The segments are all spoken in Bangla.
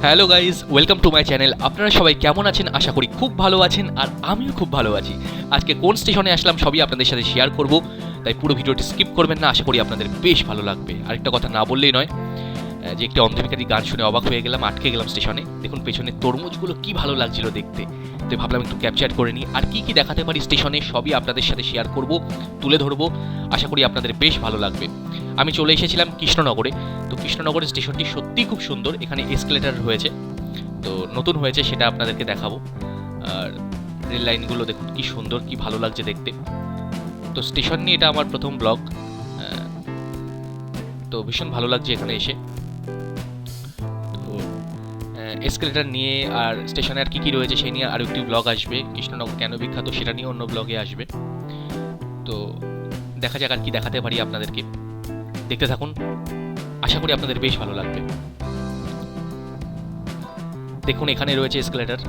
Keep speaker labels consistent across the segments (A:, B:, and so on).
A: Hello guys, welcome to my channel. আপনারা সবাই কেমন আছেন? আশা করি খুব ভালো আছেন, আর আমিও খুব ভালো আছি। আজকে কোন স্টেশনে আসলাম সবই আপনাদের সাথে শেয়ার করব, তাই পুরো ভিডিওটি স্কিপ করবেন না। আশা করি আপনাদের বেশ ভালো লাগবে। আরেকটা কথা না বললেই নয়, যে একটি অন্ধবিকারী গান শুনে অবাক হয়ে গেলাম, আটকে গেলাম স্টেশনে। দেখুন পেছনে তরমুজগুলো কি ভালো লাগছিল দেখতে, তো ভাবলাম একটু ক্যাপচার করে নিই। আর কি কি দেখাতে পারি স্টেশনে সবই আপনাদের সাথে শেয়ার করব, তুলে ধরবো। আশা করি আপনাদের বেশ ভালো লাগবে। আমি চলে এসেছিলাম কৃষ্ণনগরে। তো কৃষ্ণনগরের স্টেশনটি সত্যিই খুব সুন্দর। এখানে এসকেলেটার হয়েছে, তো নতুন হয়েছে, সেটা আপনাদেরকে দেখাবো। আর রেল লাইনগুলো দেখুন কি সুন্দর, কি ভালো লাগছে দেখতে। তো স্টেশন নিয়ে এটা আমার প্রথম ব্লগ, তো ভীষণ ভালো লাগছে এখানে এসে। তো এসকেলেটার নিয়ে আর স্টেশনে আর কী কী রয়েছে সেই নিয়ে আরও একটি ব্লগ আসবে। কৃষ্ণনগর কেন বিখ্যাত সেটা নিয়ে অন্য ব্লগে আসবে। তো দেখা যাক আর কি দেখাতে পারি আপনাদেরকে। দেখতে থাকুন, আশা করি আপনাদের বেশ ভালো লাগবে। দেখুন এখানে রয়েছে এসকেলেটার।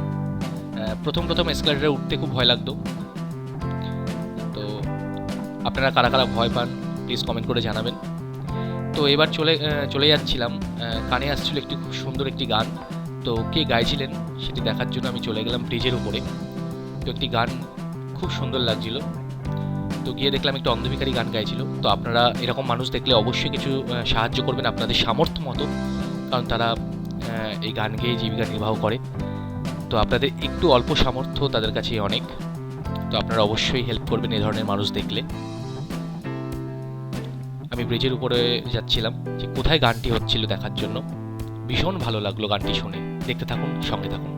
A: প্রথম এসকেলেটারে উঠতে খুব ভয় লাগতো। তো আপনারা কারা কারা ভয় পান প্লিজ কমেন্ট করে জানাবেন। তো এবার চলে যাচ্ছিলাম, কানে আসছিল একটি খুব সুন্দর একটি গান। তো কে গাইছিলেন সেটি দেখার জন্য আমি চলে গেলাম ব্রিজের উপরে। তো একটি গান খুব সুন্দর লাগছিল, তো গিয়ে দেখলাম একটু অন্ধবিকারী গান গাইছিল। তো আপনারা এরকম মানুষ দেখলে অবশ্যই কিছু সাহায্য করবেন আপনাদের সামর্থ্য মতো, কারণ তারা এই গান গেয়ে জীবিকা নির্বাহ করে। তো আপনাদের একটু অল্প সামর্থ্য তাদের কাছে অনেক, তো আপনারা অবশ্যই হেল্প করবেন এই ধরনের মানুষ দেখলে। আমি ব্রিজের উপরে যাচ্ছিলাম, যে কোথায় গানটি হচ্ছিল দেখার জন্য। ভীষণ ভালো লাগলো গানটি শুনে। দেখতে থাকুন, সঙ্গে থাকুন।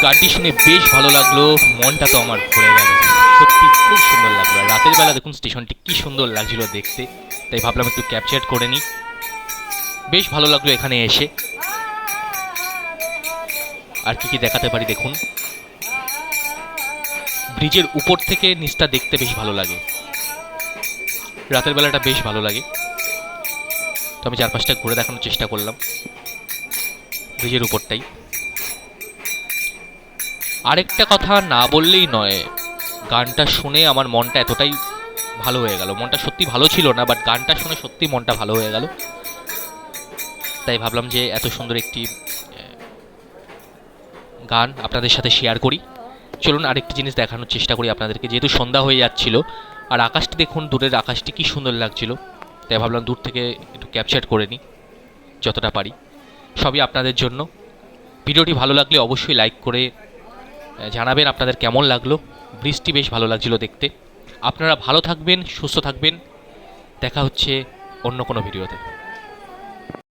A: গানটি শুনে বেশ ভালো লাগলো, মনটা তো আমার ভরে গেল। সত্যি খুব সুন্দর লাগলো। রাতের বেলা দেখুন স্টেশনটি কি সুন্দর লাগছিল দেখতে, তাই ভাবলাম একটু ক্যাপচার করে নিই। বেশ ভালো লাগলো এখানে এসে। আর কি কি দেখাতে পারি দেখুন। ব্রিজের উপর থেকে নিচটা দেখতে বেশ ভালো লাগে, রাতের বেলাটা বেশ ভালো লাগে। তো আমি চারপাশটা ঘুরে দেখানোর চেষ্টা করলাম ব্রিজের উপরটাই। আরেকটা কথা না বললেই নয়, গানটা শুনে আমার মনটা এতটাই ভালো হয়ে গেল। মনটা সত্যি ভালো ছিল না, বাট গানটা শুনে সত্যি মনটা ভালো হয়ে গেল। তাই ভাবলাম যে এত সুন্দর একটি গান আপনাদের সাথে শেয়ার করি। চলুন আরেকটি জিনিস দেখানোর চেষ্টা করি আপনাদেরকে। যেহেতু সন্ধ্যা হয়ে যাচ্ছিল, আর আকাশটি দেখুন, দূরের আকাশটি কি সুন্দর লাগছিল, তাই ভাবলাম দূর থেকে একটু ক্যাপচার করে নিই যতটা পারি। সবই আপনাদের জন্য। ভিডিওটি ভালো লাগলে অবশ্যই লাইক করে জানাবেন আপনাদের কেমন লাগলো। ব্রিজটি বেশ ভালো লাগছিল দেখতে। আপনারা ভালো থাকবেন, সুস্থ থাকবেন। দেখা হচ্ছে অন্য কোনো ভিডিওতে।